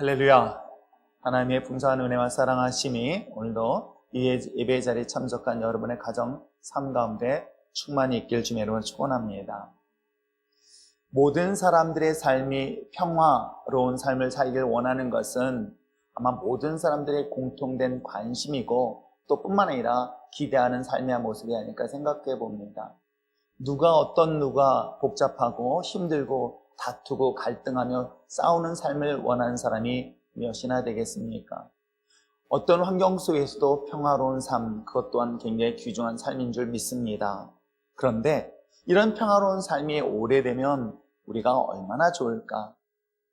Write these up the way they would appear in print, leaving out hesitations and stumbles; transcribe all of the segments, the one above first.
할렐루야. 하나님의 풍성한 은혜와 사랑하심이 오늘도 이 예배 자리에 참석한 여러분의 가정, 삶 가운데 충만히 있길 주님 이름으로 축원합니다. 모든 사람들의 삶이 평화로운 삶을 살길 원하는 것은 아마 모든 사람들의 공통된 관심이고 또 뿐만 아니라 기대하는 삶의 모습이 아닐까 생각해 봅니다. 누가 복잡하고 힘들고 다투고 갈등하며 싸우는 삶을 원하는 사람이 몇이나 되겠습니까? 어떤 환경 속에서도 평화로운 삶, 그것 또한 굉장히 귀중한 삶인 줄 믿습니다. 그런데 이런 평화로운 삶이 오래되면 우리가 얼마나 좋을까?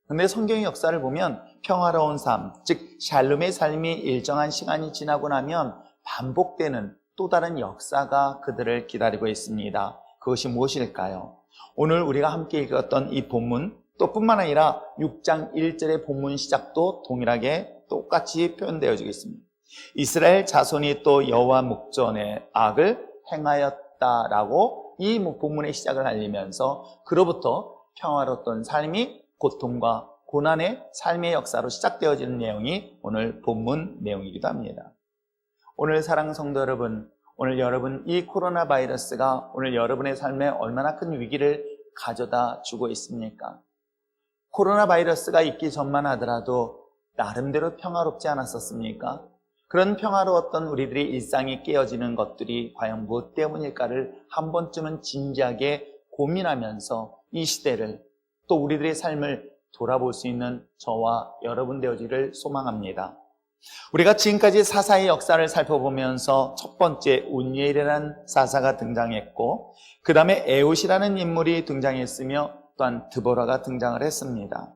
근데 성경의 역사를 보면 평화로운 삶, 즉 샬롬의 삶이 일정한 시간이 지나고 나면 반복되는 또 다른 역사가 그들을 기다리고 있습니다. 그것이 무엇일까요? 오늘 우리가 함께 읽었던 이 본문 또 뿐만 아니라 6장 1절의 본문 시작도 동일하게 똑같이 표현되어지고 있습니다. 이스라엘 자손이 또 여호와 목전에 악을 행하였다라고 이 본문의 시작을 알리면서 그로부터 평화로웠던 삶이 고통과 고난의 삶의 역사로 시작되어지는 내용이 오늘 본문 내용이기도 합니다. 오늘 사랑하는 성도 여러분, 오늘 여러분 이 코로나 바이러스가 오늘 여러분의 삶에 얼마나 큰 위기를 가져다 주고 있습니까? 코로나 바이러스가 있기 전만 하더라도 나름대로 평화롭지 않았었습니까? 그런 평화로웠던 우리들의 일상이 깨어지는 것들이 과연 무엇 때문일까를 한 번쯤은 진지하게 고민하면서 이 시대를 또 우리들의 삶을 돌아볼 수 있는 저와 여러분 되어지기를 소망합니다. 우리가 지금까지 사사의 역사를 살펴보면서 첫 번째 운니엘이라는 사사가 등장했고 그 다음에 에훗이라는 인물이 등장했으며 또한 드보라가 등장을 했습니다.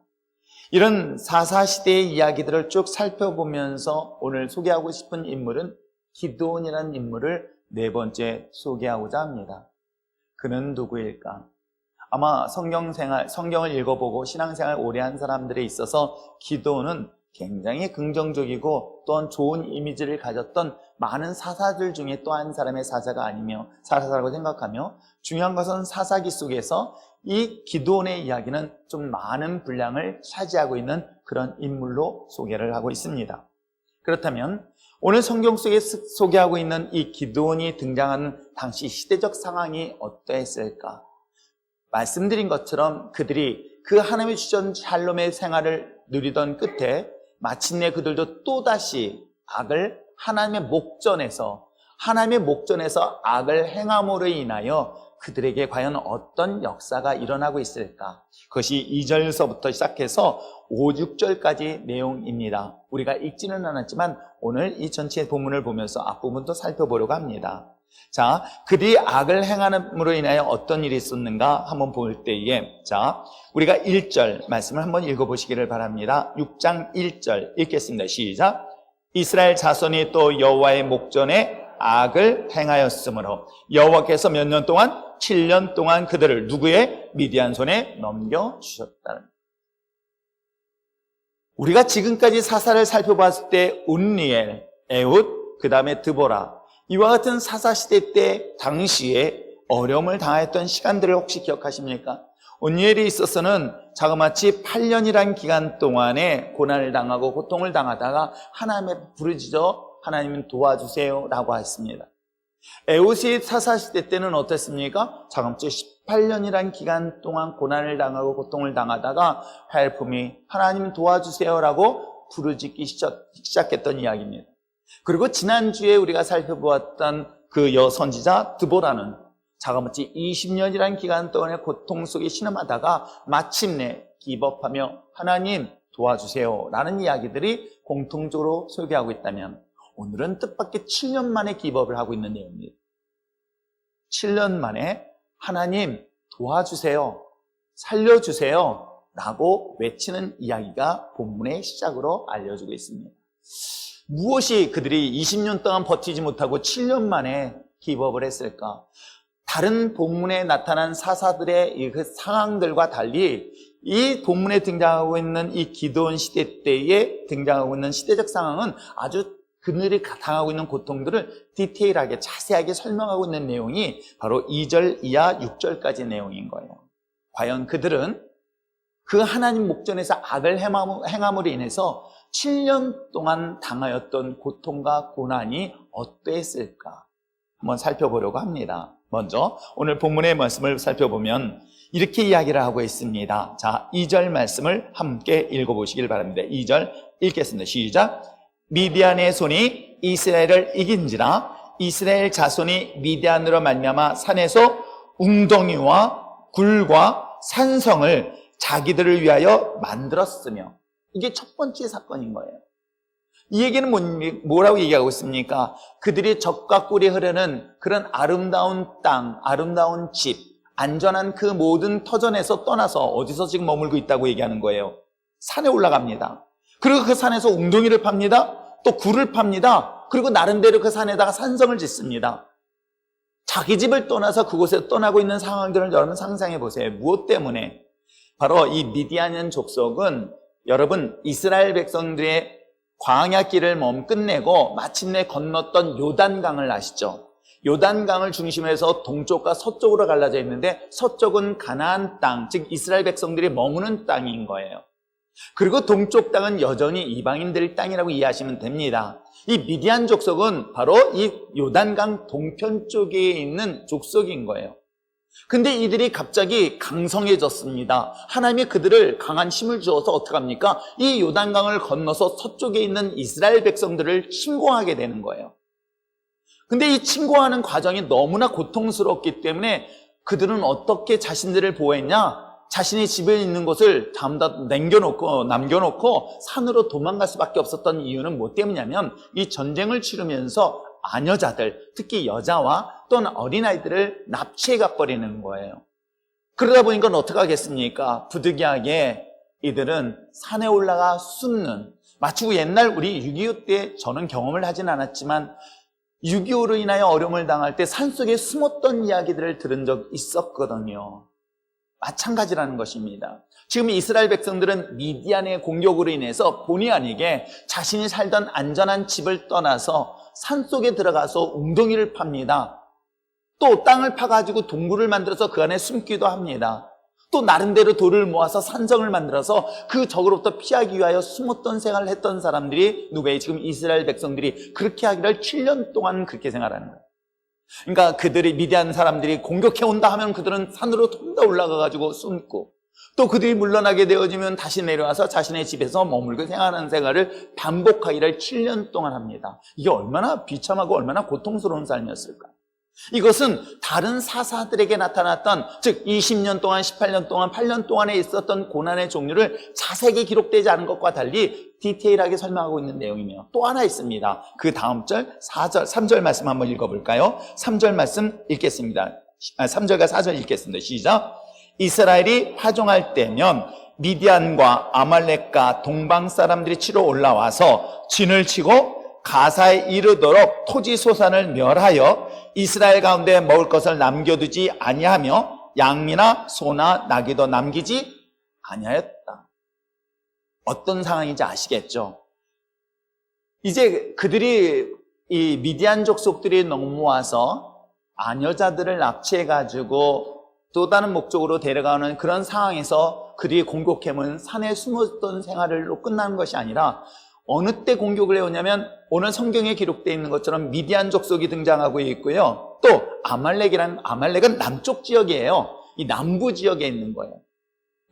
이런 사사 시대의 이야기들을 쭉 살펴보면서 오늘 소개하고 싶은 인물은 기드온이라는 인물을 네 번째 소개하고자 합니다. 그는 누구일까? 아마 성경을 읽어보고 신앙생활 오래 한 사람들에 있어서 기드온은 굉장히 긍정적이고 또한 좋은 이미지를 가졌던 많은 사사들 중에 또 한 사람의 사사라고 생각하며 중요한 것은 사사기 속에서 이 기드온의 이야기는 좀 많은 분량을 차지하고 있는 그런 인물로 소개를 하고 있습니다. 그렇다면 오늘 성경 속에 소개하고 있는 이 기드온이 등장하는 당시 시대적 상황이 어떠했을까? 말씀드린 것처럼 그들이 그 하나님의 주신 샬롬의 생활을 누리던 끝에 마침내 그들도 또다시 하나님의 목전에서 악을 행함으로 인하여 그들에게 과연 어떤 역사가 일어나고 있을까? 그것이 2절서부터 시작해서 5, 6절까지 내용입니다. 우리가 읽지는 않았지만 오늘 이 전체 본문을 보면서 앞부분도 살펴보려고 합니다. 자, 그들이 악을 행함으로 인하여 어떤 일이 있었는가 한번 볼 때에 우리가 1절 말씀을 한번 읽어보시기를 바랍니다. 6장 1절 읽겠습니다. 시작. 이스라엘 자손이 또 여호와의 목전에 악을 행하였으므로 여호와께서 몇 년 동안? 7년 동안 그들을 누구의? 미디안 손에 넘겨주셨다. 우리가 지금까지 사사를 살펴봤을 때 운니엘, 에훗, 그 다음에 드보라 이와 같은 사사시대 때 당시에 어려움을 당했던 시간들을 혹시 기억하십니까? 운니엘에 있어서는 자그마치 8년이란 기간 동안에 고난을 당하고 고통을 당하다가 하나님의 부르짖어 하나님 도와주세요 라고 했습니다. 에훗이 사사시대 때는 어땠습니까? 자그마치 18년이란 기간 동안 고난을 당하고 고통을 당하다가 할품이 하나님 도와주세요 라고 부르짖기 시작했던 이야기입니다. 그리고 지난주에 우리가 살펴보았던 그 여선지자 드보라는 자그마치 20년이라는 기간 동안에 고통 속에 신음하다가 마침내 기법하며 하나님 도와주세요 라는 이야기들이 공통적으로 소개하고 있다면 오늘은 뜻밖의 7년 만에 기법을 하고 있는 내용입니다. 7년 만에 하나님 도와주세요, 살려주세요 라고 외치는 이야기가 본문의 시작으로 알려주고 있습니다. 무엇이 그들이 20년 동안 버티지 못하고 7년 만에 기법을 했을까? 다른 본문에 나타난 사사들의 그 상황들과 달리 이 본문에 등장하고 있는 이 기드온 시대 때에 등장하고 있는 시대적 상황은 아주 그들이 당하고 있는 고통들을 디테일하게 자세하게 설명하고 있는 내용이 바로 2절 이하 6절까지 내용인 거예요. 과연 그들은 그 하나님 목전에서 악을 행함으로 인해서 7년 동안 당하였던 고통과 고난이 어떠했을까 한번 살펴보려고 합니다. 먼저 오늘 본문의 말씀을 살펴보면 이렇게 이야기를 하고 있습니다. 자, 2절 말씀을 함께 읽어보시길 바랍니다. 2절 읽겠습니다. 시작. 미디안의 손이 이스라엘을 이긴지라 이스라엘 자손이 미디안으로 말미암아 산에서 웅덩이와 굴과 산성을 자기들을 위하여 만들었으며, 이게 첫 번째 사건인 거예요. 이 얘기는 뭐라고 얘기하고 있습니까? 그들이 적과 꿀이 흐르는 그런 아름다운 땅, 아름다운 집, 안전한 그 모든 터전에서 떠나서 어디서 지금 머물고 있다고 얘기하는 거예요? 산에 올라갑니다. 그리고 그 산에서 웅덩이를 팝니다. 또 굴을 팝니다. 그리고 나름대로 그 산에다가 산성을 짓습니다. 자기 집을 떠나서 그곳에 떠나고 있는 상황들을 여러분 상상해 보세요. 무엇 때문에? 바로 이 미디안 족속은 여러분 이스라엘 백성들의 광야길을 끝내고 마침내 건넜던 요단강을 아시죠? 요단강을 중심으로 해서 동쪽과 서쪽으로 갈라져 있는데 서쪽은 가나안 땅, 즉 이스라엘 백성들이 머무는 땅인 거예요. 그리고 동쪽 땅은 여전히 이방인들 땅이라고 이해하시면 됩니다. 이 미디안 족속은 바로 이 요단강 동편 쪽에 있는 족속인 거예요. 근데 이들이 갑자기 강성해졌습니다. 하나님이 그들을 강한 힘을 주어서 어떻게 합니까? 이 요단강을 건너서 서쪽에 있는 이스라엘 백성들을 침공하게 되는 거예요. 근데 이 침공하는 과정이 너무나 고통스럽기 때문에 그들은 어떻게 자신들을 보호했냐? 자신의 집에 있는 곳을 전부 다 남겨놓고 산으로 도망갈 수밖에 없었던 이유는 뭐 때문이냐면 이 전쟁을 치르면서 아녀자들, 특히 여자와 또는 어린아이들을 납치해 가버리는 거예요. 그러다 보니까 어떻게 하겠습니까? 부득이하게 이들은 산에 올라가 숨는, 마치 옛날 우리 6.25 때 저는 경험을 하진 않았지만 6.25로 인하여 어려움을 당할 때 산속에 숨었던 이야기들을 들은 적 있었거든요. 마찬가지라는 것입니다. 지금 이스라엘 백성들은 미디안의 공격으로 인해서 본의 아니게 자신이 살던 안전한 집을 떠나서 산속에 들어가서 웅덩이를 팝니다. 또 땅을 파가지고 동굴을 만들어서 그 안에 숨기도 합니다. 또 나름대로 돌을 모아서 산성을 만들어서 그 적으로부터 피하기 위하여 숨었던 생활을 했던 사람들이 누구예요? 지금 이스라엘 백성들이 그렇게 하기를 7년 동안 그렇게 생활하는 거예요. 그러니까 그들이 미디안 사람들이 공격해 온다 하면 그들은 산으로 통다 올라가가지고 숨고, 또 그들이 물러나게 되어지면 다시 내려와서 자신의 집에서 머물고 생활하는 생활을 반복하기를 7년 동안 합니다. 이게 얼마나 비참하고 얼마나 고통스러운 삶이었을까? 이것은 다른 사사들에게 나타났던, 즉 20년 동안, 18년 동안, 8년 동안에 있었던 고난의 종류를 자세히 기록되지 않은 것과 달리 디테일하게 설명하고 있는 내용이며, 또 하나 있습니다. 그 다음 절 3절 말씀 한번 읽어볼까요? 3절 말씀 읽겠습니다. 3절과 4절 읽겠습니다. 시작. 이스라엘이 파종할 때면 미디안과 아말렉과 동방 사람들이 치러 올라와서 진을 치고 가사에 이르도록 토지 소산을 멸하여 이스라엘 가운데 먹을 것을 남겨두지 아니하며 양이나 소나 나귀도 남기지 아니하였다. 어떤 상황인지 아시겠죠? 이제 그들이 이 미디안 족속들이 넘어와서 아녀자들을 납치해가지고 또 다른 목적으로 데려가는 그런 상황에서 그들이 공격해온 산에 숨었던 생활로 끝나는 것이 아니라 어느 때 공격을 해오냐면 오늘 성경에 기록되어 있는 것처럼 미디안 족속이 등장하고 있고요. 또 아말렉은 남쪽 지역이에요. 이 남부 지역에 있는 거예요.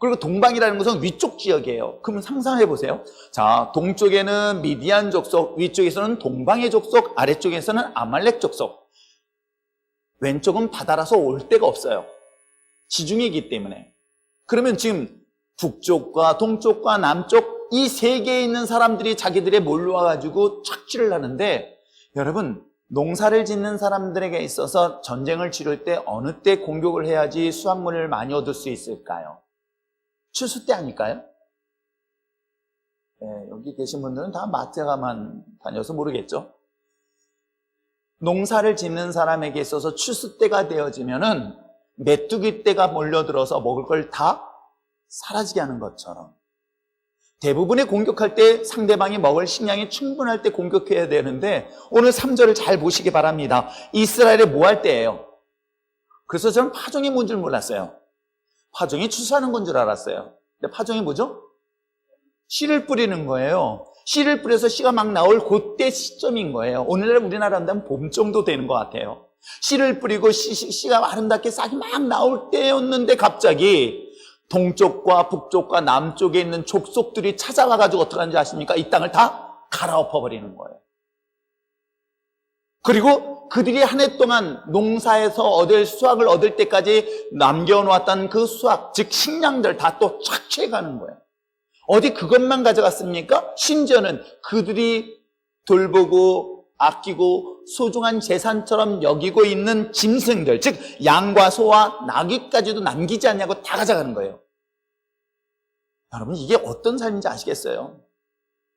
그리고 동방이라는 것은 위쪽 지역이에요. 그럼 상상해 보세요. 자, 동쪽에는 미디안 족속, 위쪽에서는 동방의 족속, 아래쪽에서는 아말렉 족속. 왼쪽은 바다라서 올 데가 없어요. 지중해이기 때문에. 그러면 지금 북쪽과 동쪽과 남쪽 이 세 개에 있는 사람들이 자기들에 몰려와가지고 착취를 하는데, 여러분 농사를 짓는 사람들에게 있어서 전쟁을 치를 때 어느 때 공격을 해야지 수확물을 많이 얻을 수 있을까요? 추수 때 아닐까요? 네, 여기 계신 분들은 다 마트가만 다녀서 모르겠죠? 농사를 짓는 사람에게 있어서 추수 때가 되어지면은 메뚜기 때가 몰려들어서 먹을 걸 다 사라지게 하는 것처럼 대부분의 공격할 때 상대방이 먹을 식량이 충분할 때 공격해야 되는데, 오늘 3절을 잘 보시기 바랍니다. 이스라엘이 뭐 할 때예요? 그래서 저는 파종이 뭔 줄 몰랐어요. 파종이 추수하는 건 줄 알았어요. 근데 파종이 뭐죠? 씨를 뿌리는 거예요. 씨를 뿌려서 씨가 막 나올 그때 시점인 거예요. 오늘날 우리나라 한다면 봄 정도 되는 것 같아요. 씨를 뿌리고 씨가 아름답게 싹이 막 나올 때였는데 갑자기 동쪽과 북쪽과 남쪽에 있는 족속들이 찾아와가지고 어떻게 하는지 아십니까? 이 땅을 다 갈아엎어버리는 거예요. 그리고 그들이 한 해 동안 농사에서 얻을 수확을 얻을 때까지 남겨놓았던 그 수확, 즉 식량들 다 또 착취해가는 거예요. 어디 그것만 가져갔습니까? 심지어는 그들이 돌보고 아끼고 소중한 재산처럼 여기고 있는 짐승들, 즉 양과 소와 나귀까지도 남기지 않냐고 다 가져가는 거예요. 여러분, 이게 어떤 삶인지 아시겠어요?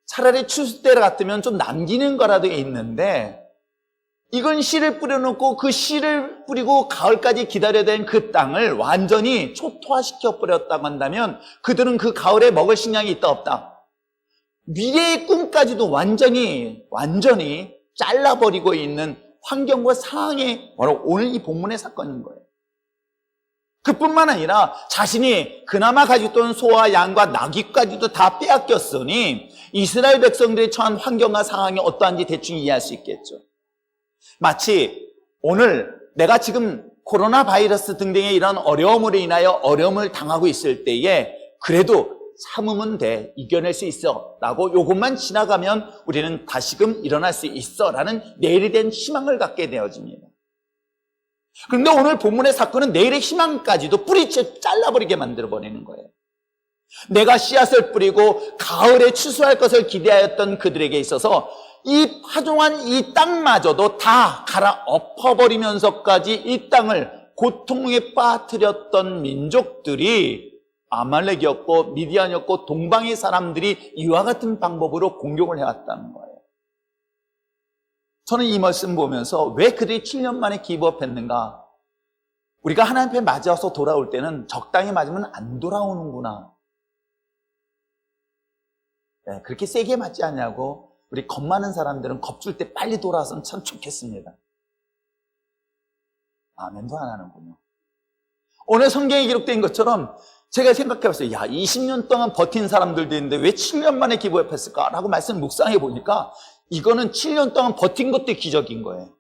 차라리 추수 때 같으면 좀 남기는 거라도 있는데 이건 씨를 뿌려놓고 그 씨를 뿌리고 가을까지 기다려야 되는 그 땅을 완전히 초토화시켜 버렸다고 한다면 그들은 그 가을에 먹을 식량이 있다 없다? 미래의 꿈까지도 완전히 잘라버리고 있는 환경과 상황이 바로 오늘 이 본문의 사건인 거예요. 그뿐만 아니라 자신이 그나마 가지고 있던 소와 양과 나귀까지도 다 빼앗겼으니 이스라엘 백성들이 처한 환경과 상황이 어떠한지 대충 이해할 수 있겠죠. 마치 오늘 내가 지금 코로나 바이러스 등등의 이런 어려움으로 인하여 어려움을 당하고 있을 때에 그래도 참으면 돼, 이겨낼 수 있어 라고 이것만 지나가면 우리는 다시금 일어날 수 있어 라는 내일에 대한 희망을 갖게 되어집니다. 그런데 오늘 본문의 사건은 내일의 희망까지도 뿌리채 잘라버리게 만들어버리는 거예요. 내가 씨앗을 뿌리고 가을에 추수할 것을 기대하였던 그들에게 있어서 이 파종한 이 땅마저도 다 갈아엎어버리면서까지 이 땅을 고통에 빠뜨렸던 민족들이 아말렉이었고 미디안이었고 동방의 사람들이 이와 같은 방법으로 공격을 해왔다는 거예요. 저는 이 말씀 보면서 왜 그들이 7년 만에 기브업했는가? 우리가 하나님 앞에 맞아서 돌아올 때는 적당히 맞으면 안 돌아오는구나. 네, 그렇게 세게 맞지 않냐고 우리 겁 많은 사람들은 겁줄 때 빨리 돌아왔으면 참 좋겠습니다. 아멘도 안 하는군요. 오늘 성경에 기록된 것처럼 제가 생각해봤어요. 야, 20년 동안 버틴 사람들도 있는데 왜 7년 만에 기브업했을까? 라고 말씀 묵상해 보니까 이거는 7년 동안 버틴 것도 기적인 거예요.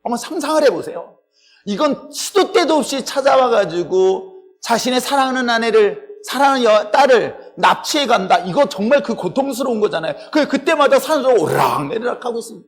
한번 상상을 해보세요. 이건 시도 때도 없이 찾아와가지고 자신의 사랑하는 아내를, 사랑하는 딸을 납치해 간다. 이거 정말 그 고통스러운 거잖아요. 그때마다 산소가 오락내리락 하고 있습니다.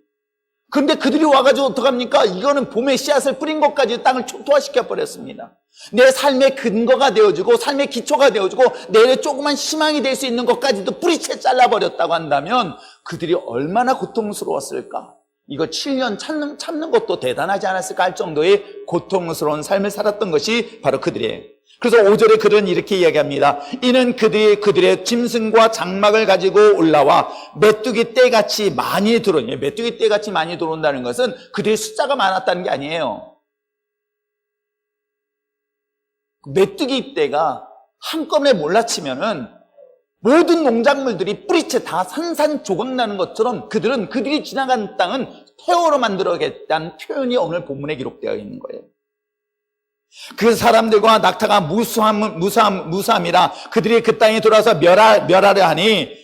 그런데 그들이 와가지고 어떡합니까? 이거는 봄에 씨앗을 뿌린 것까지 땅을 초토화시켜 버렸습니다. 내 삶의 근거가 되어주고 삶의 기초가 되어주고 내일에 조그만 희망이 될 수 있는 것까지도 뿌리채 잘라버렸다고 한다면 그들이 얼마나 고통스러웠을까? 이거 7년 참는 것도 대단하지 않았을까 할 정도의 고통스러운 삶을 살았던 것이 바로 그들이에요. 그래서 5절에 그들은 이렇게 이야기합니다. 이는 그들의 짐승과 장막을 가지고 올라와 메뚜기 떼같이 많이 들어오니, 메뚜기 떼같이 많이 들어온다는 것은 그들의 숫자가 많았다는 게 아니에요. 메뚜기 떼가 한꺼번에 몰라치면은 모든 농작물들이 뿌리채 다 산산조각 나는 것처럼 그들이 지나간 땅은 태워로 만들어야겠다는 표현이 오늘 본문에 기록되어 있는 거예요. 그 사람들과 낙타가 무수함이라 그들이 그 땅에 들어와서 멸하려 하니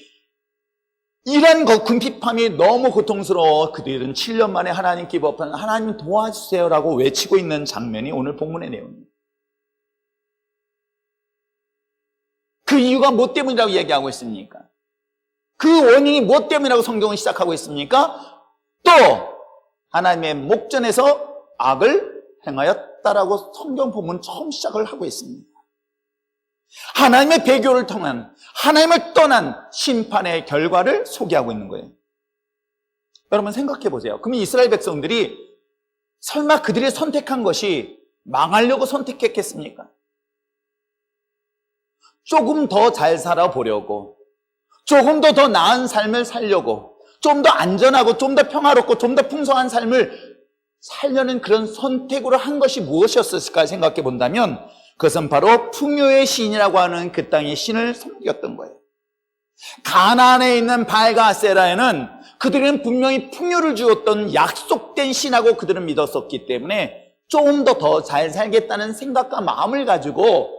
이런 궁핍함이 너무 고통스러워 그들은 7년 만에 하나님 기브업한 하나님 도와주세요라고 외치고 있는 장면이 오늘 본문의 내용입니다. 그 이유가 뭐 때문이라고 얘기하고 있습니까? 그 원인이 뭐 때문이라고 성경은 시작하고 있습니까? 또 하나님의 목전에서 악을 행하였다라고 성경 본문 처음 시작을 하고 있습니다. 하나님의 배교를 통한 하나님을 떠난 심판의 결과를 소개하고 있는 거예요. 여러분 생각해 보세요. 그럼 이스라엘 백성들이 설마 그들이 선택한 것이 망하려고 선택했겠습니까? 조금 더 잘 살아보려고, 조금 더 나은 삶을 살려고, 좀 더 안전하고 좀 더 평화롭고 좀 더 풍성한 삶을 살려는 그런 선택으로 한 것이 무엇이었을까 생각해 본다면 그것은 바로 풍요의 신이라고 하는 그 땅의 신을 섬겼던 거예요. 가나안에 있는 바알과 아세라에는 그들은 분명히 풍요를 주었던 약속된 신하고 그들은 믿었었기 때문에 조금 더 잘 살겠다는 생각과 마음을 가지고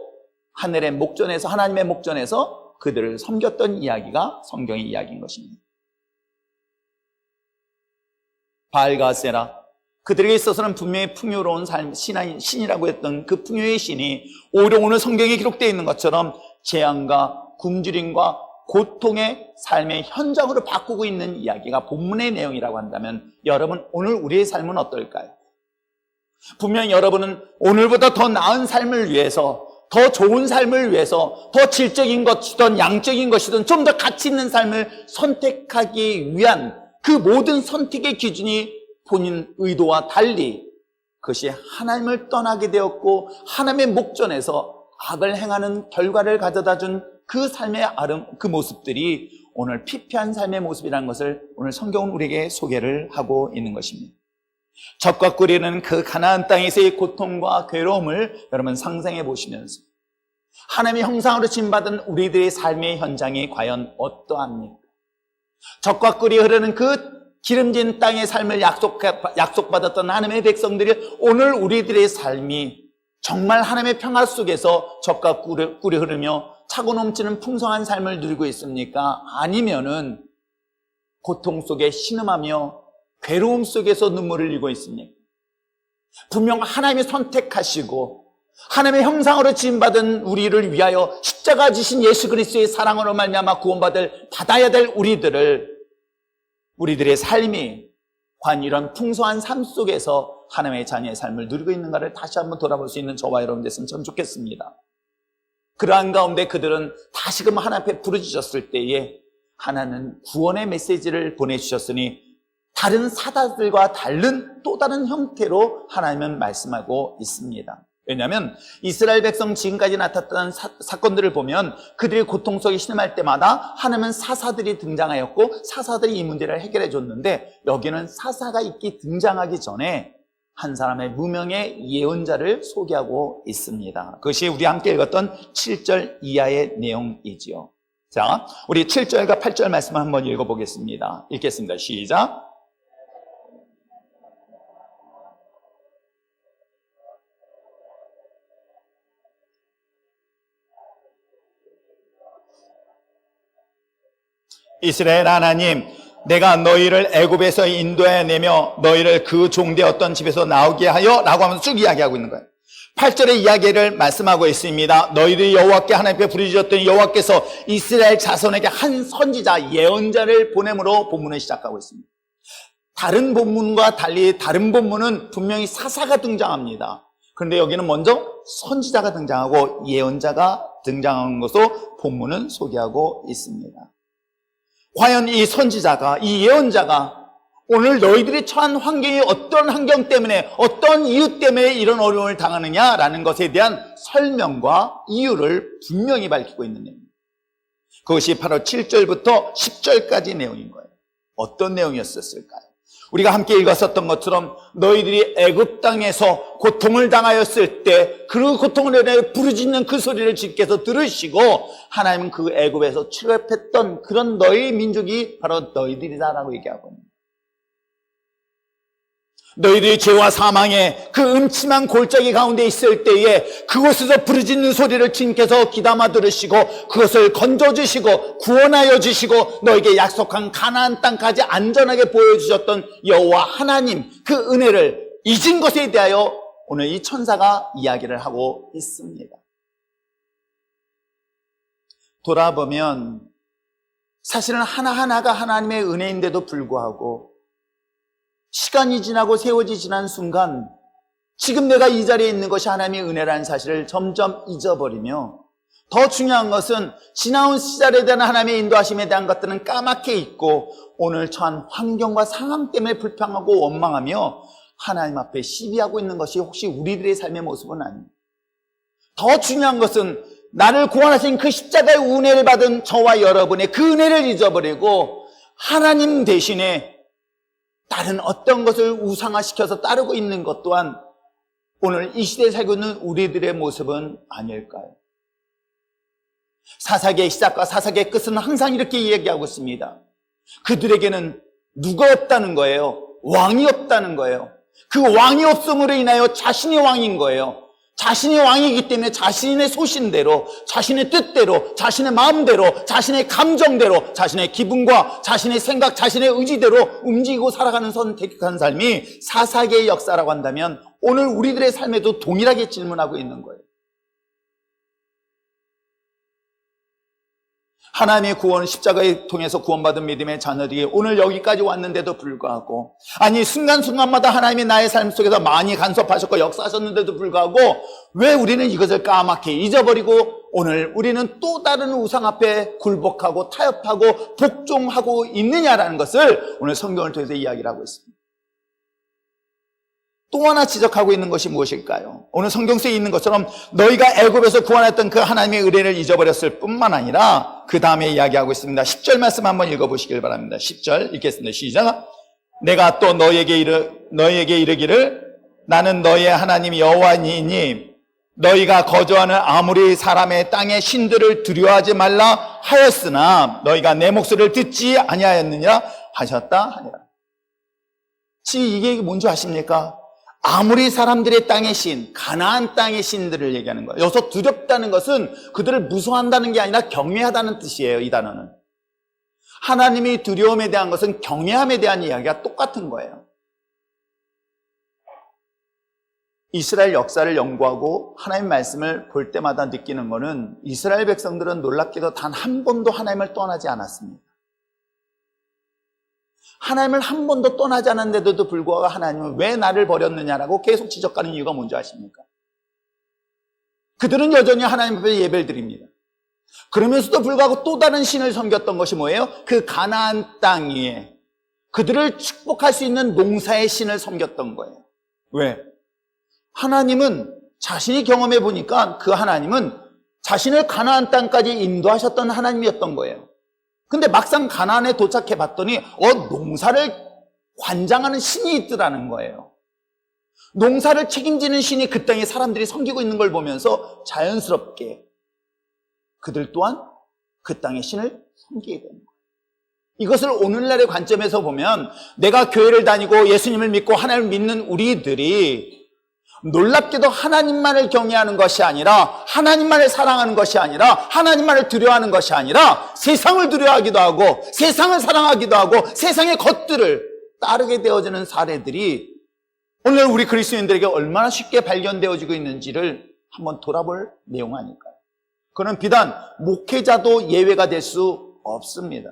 하늘의 목전에서, 하나님의 목전에서 그들을 섬겼던 이야기가 성경의 이야기인 것입니다. 바알과 아세라, 그들에게 있어서는 분명히 풍요로운 삶, 신이라고 했던 그 풍요의 신이 오히려 오늘 성경에 기록되어 있는 것처럼 재앙과 굶주림과 고통의 삶의 현장으로 바꾸고 있는 이야기가 본문의 내용이라고 한다면 여러분, 오늘 우리의 삶은 어떨까요? 분명히 여러분은 오늘보다 더 나은 삶을 위해서, 더 좋은 삶을 위해서, 더 질적인 것이든 양적인 것이든 좀 더 가치 있는 삶을 선택하기 위한 그 모든 선택의 기준이 본인 의도와 달리 그것이 하나님을 떠나게 되었고 하나님의 목전에서 악을 행하는 결과를 가져다 준 그 삶의 그 모습들이 오늘 피폐한 삶의 모습이라는 것을 오늘 성경은 우리에게 소개를 하고 있는 것입니다. 젖과 꿀이는 그 가나안 땅에서의 고통과 괴로움을 여러분 상상해 보시면서 하나님의 형상으로 지음받은 우리들의 삶의 현장이 과연 어떠합니까? 젖과 꿀이 흐르는 그 기름진 땅의 삶을 약속받았던 하나님의 백성들이 오늘 우리들의 삶이 정말 하나님의 평화 속에서 젖과 꿀이 흐르며 차고 넘치는 풍성한 삶을 누리고 있습니까? 아니면은 고통 속에 신음하며 괴로움 속에서 눈물을 흘리고 있습니까? 분명 하나님이 선택하시고 하나님의 형상으로 지음받은 우리를 위하여 십자가 지신 예수 그리스도의 사랑으로 말미암아 받아야 될 우리들의 삶이 과연 이런 풍성한 삶 속에서 하나님의 자녀의 삶을 누리고 있는가를 다시 한번 돌아볼 수 있는 저와 여러분 됐으면 참 좋겠습니다. 그러한 가운데 그들은 다시금 하나님 앞에 부르짖었을 때에 하나님은 구원의 메시지를 보내주셨으니 다른 사자들과 다른 또 다른 형태로 하나님은 말씀하고 있습니다. 왜냐하면 이스라엘 백성 지금까지 나타났던 사건들을 보면 그들이 고통 속에 신음할 때마다 하나님은 사사들이 등장하였고 사사들이 이 문제를 해결해 줬는데 여기는 사사가 등장하기 전에 한 사람의 무명의 예언자를 소개하고 있습니다. 그것이 우리 함께 읽었던 7절 이하의 내용이지요. 자, 우리 7절과 8절 말씀을 한번 읽어보겠습니다. 읽겠습니다. 시작. 이스라엘 하나님, 내가 너희를 애굽에서 인도해내며 너희를 그 종되었던 집에서 나오게 하여 라고 하면서 쭉 이야기하고 있는 거예요. 8절의 이야기를 말씀하고 있습니다. 너희들이 여호와께 하나님께 부르짖었더니 여호와께서 이스라엘 자손에게 한 선지자 예언자를 보냄으로 본문을 시작하고 있습니다. 다른 본문과 달리 다른 본문은 분명히 사사가 등장합니다. 그런데 여기는 먼저 선지자가 등장하고 예언자가 등장하는 것으로 본문은 소개하고 있습니다. 과연 이 선지자가, 이 예언자가 오늘 너희들이 처한 환경이 어떤 환경 때문에, 어떤 이유 때문에 이런 어려움을 당하느냐라는 것에 대한 설명과 이유를 분명히 밝히고 있는 내용입니다. 그것이 바로 7절부터 10절까지 내용인 거예요. 어떤 내용이었을까요? 우리가 함께 읽었었던 것처럼 너희들이 애굽 땅에서 고통을 당하였을 때 그 고통을 인해 부르짖는 그 소리를 주께서 들으시고 하나님은 그 애굽에서 출애굽했던 그런 너희 민족이 바로 너희들이다라고 얘기하고 있습니다. 너희들이 죄와 사망의 그 음침한 골짜기 가운데 있을 때에 그곳에서 부르짖는 소리를 주님께서 귀담아 들으시고 그것을 건져주시고 구원하여 주시고 너에게 약속한 가나안 땅까지 안전하게 보여주셨던 여호와 하나님, 그 은혜를 잊은 것에 대하여 오늘 이 천사가 이야기를 하고 있습니다. 돌아보면 사실은 하나하나가 하나님의 은혜인데도 불구하고 시간이 지나고 세월이 지난 순간 지금 내가 이 자리에 있는 것이 하나님의 은혜라는 사실을 점점 잊어버리며 더 중요한 것은 지나온 시절에 대한 하나님의 인도하심에 대한 것들은 까맣게 잊고 오늘 처한 환경과 상황 때문에 불평하고 원망하며 하나님 앞에 시비하고 있는 것이 혹시 우리들의 삶의 모습은 아닙니다. 더 중요한 것은 나를 구원하신 그 십자가의 은혜를 받은 저와 여러분의 그 은혜를 잊어버리고 하나님 대신에 다른 어떤 것을 우상화시켜서 따르고 있는 것 또한 오늘 이 시대에 살고 있는 우리들의 모습은 아닐까요? 사사기의 시작과 사사기의 끝은 항상 이렇게 이야기하고 있습니다. 그들에게는 누가 없다는 거예요. 왕이 없다는 거예요. 그 왕이 없음으로 인하여 자신이 왕인 거예요. 자신이 왕이기 때문에 자신의 소신대로, 자신의 뜻대로, 자신의 마음대로, 자신의 감정대로, 자신의 기분과 자신의 생각, 자신의 의지대로 움직이고 살아가는 선택한 삶이 사사계의 역사라고 한다면 오늘 우리들의 삶에도 동일하게 질문하고 있는 거예요. 하나님의 구원, 십자가에 통해서 구원받은 믿음의 자녀들이 오늘 여기까지 왔는데도 불구하고, 아니 순간순간마다 하나님이 나의 삶 속에서 많이 간섭하셨고 역사하셨는데도 불구하고 왜 우리는 이것을 까맣게 잊어버리고 오늘 우리는 또 다른 우상 앞에 굴복하고 타협하고 복종하고 있느냐라는 것을 오늘 성경을 통해서 이야기를 하고 있습니다. 또 하나 지적하고 있는 것이 무엇일까요? 오늘 성경 속에 있는 것처럼 너희가 애굽에서 구원했던 그 하나님의 의뢰를 잊어버렸을 뿐만 아니라 그 다음에 이야기하고 있습니다. 10절 말씀 한번 읽어보시길 바랍니다. 10절 읽겠습니다. 시작. 내가 또 너희에게 이르기를 나는 너희의 하나님 여호와이니 너희가 거주하는 아무리 사람의 땅의 신들을 두려워하지 말라 하였으나 너희가 내 목소리를 듣지 아니하였느냐 하셨다 하니라. 이게 뭔지 아십니까? 아무리 사람들의 땅의 신, 가나안 땅의 신들을 얘기하는 거예요. 여기서 두렵다는 것은 그들을 무서워한다는 게 아니라 경외하다는 뜻이에요. 이 단어는. 하나님이 두려움에 대한 것은 경외함에 대한 이야기가 똑같은 거예요. 이스라엘 역사를 연구하고 하나님 말씀을 볼 때마다 느끼는 것은 이스라엘 백성들은 놀랍게도 단 한 번도 하나님을 떠나지 않았습니다. 하나님을 한 번도 떠나지 않았는데도 불구하고 하나님은 왜 나를 버렸느냐라고 계속 지적하는 이유가 뭔지 아십니까? 그들은 여전히 하나님 앞에 예배를 드립니다. 그러면서도 불구하고 또 다른 신을 섬겼던 것이 뭐예요? 그 가나안 땅 위에 그들을 축복할 수 있는 농사의 신을 섬겼던 거예요. 왜? 하나님은 자신이 경험해 보니까 그 하나님은 자신을 가나안 땅까지 인도하셨던 하나님이었던 거예요. 근데 막상 가나안에 도착해 봤더니 농사를 관장하는 신이 있더라는 거예요. 농사를 책임지는 신이 그 땅에 사람들이 섬기고 있는 걸 보면서 자연스럽게 그들 또한 그 땅의 신을 섬기게 되는 거예요. 이것을 오늘날의 관점에서 보면 내가 교회를 다니고 예수님을 믿고 하나님을 믿는 우리들이 놀랍게도 하나님만을 경외하는 것이 아니라 하나님만을 사랑하는 것이 아니라 하나님만을 두려워하는 것이 아니라 세상을 두려워하기도 하고 세상을 사랑하기도 하고 세상의 것들을 따르게 되어지는 사례들이 오늘 우리 그리스도인들에게 얼마나 쉽게 발견되어지고 있는지를 한번 돌아볼 내용 아닐까요? 그는 비단 목회자도 예외가 될 수 없습니다.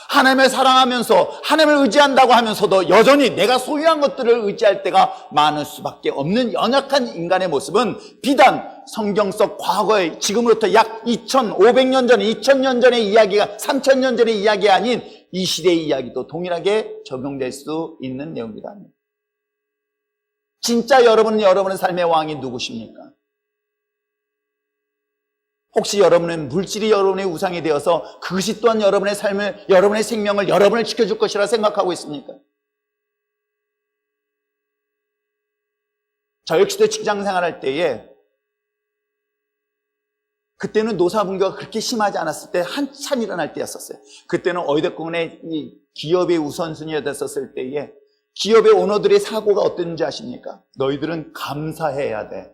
하나님을 사랑하면서 하나님을 의지한다고 하면서도 여전히 내가 소유한 것들을 의지할 때가 많을 수밖에 없는 연약한 인간의 모습은 비단 성경 속 과거의 지금으로부터 약 2500년 전에 2000년 전의 이야기가 3000년 전의 이야기 아닌 이 시대의 이야기도 동일하게 적용될 수 있는 내용이다. 진짜 여러분은 여러분의 삶의 왕이 누구십니까? 혹시 여러분은 물질이 여러분의 우상이 되어서 그것이 또한 여러분의 삶을, 여러분의 생명을, 여러분을 지켜줄 것이라 생각하고 있습니까? 저 역시도 직장 생활할 때에 그때는 노사분규가 그렇게 심하지 않았을 때 한참 일어날 때였었어요. 그때는 어휘대공원의 기업의 우선순위가 됐었을 때에 기업의 오너들의 사고가 어땠는지 아십니까? 너희들은 감사해야 돼.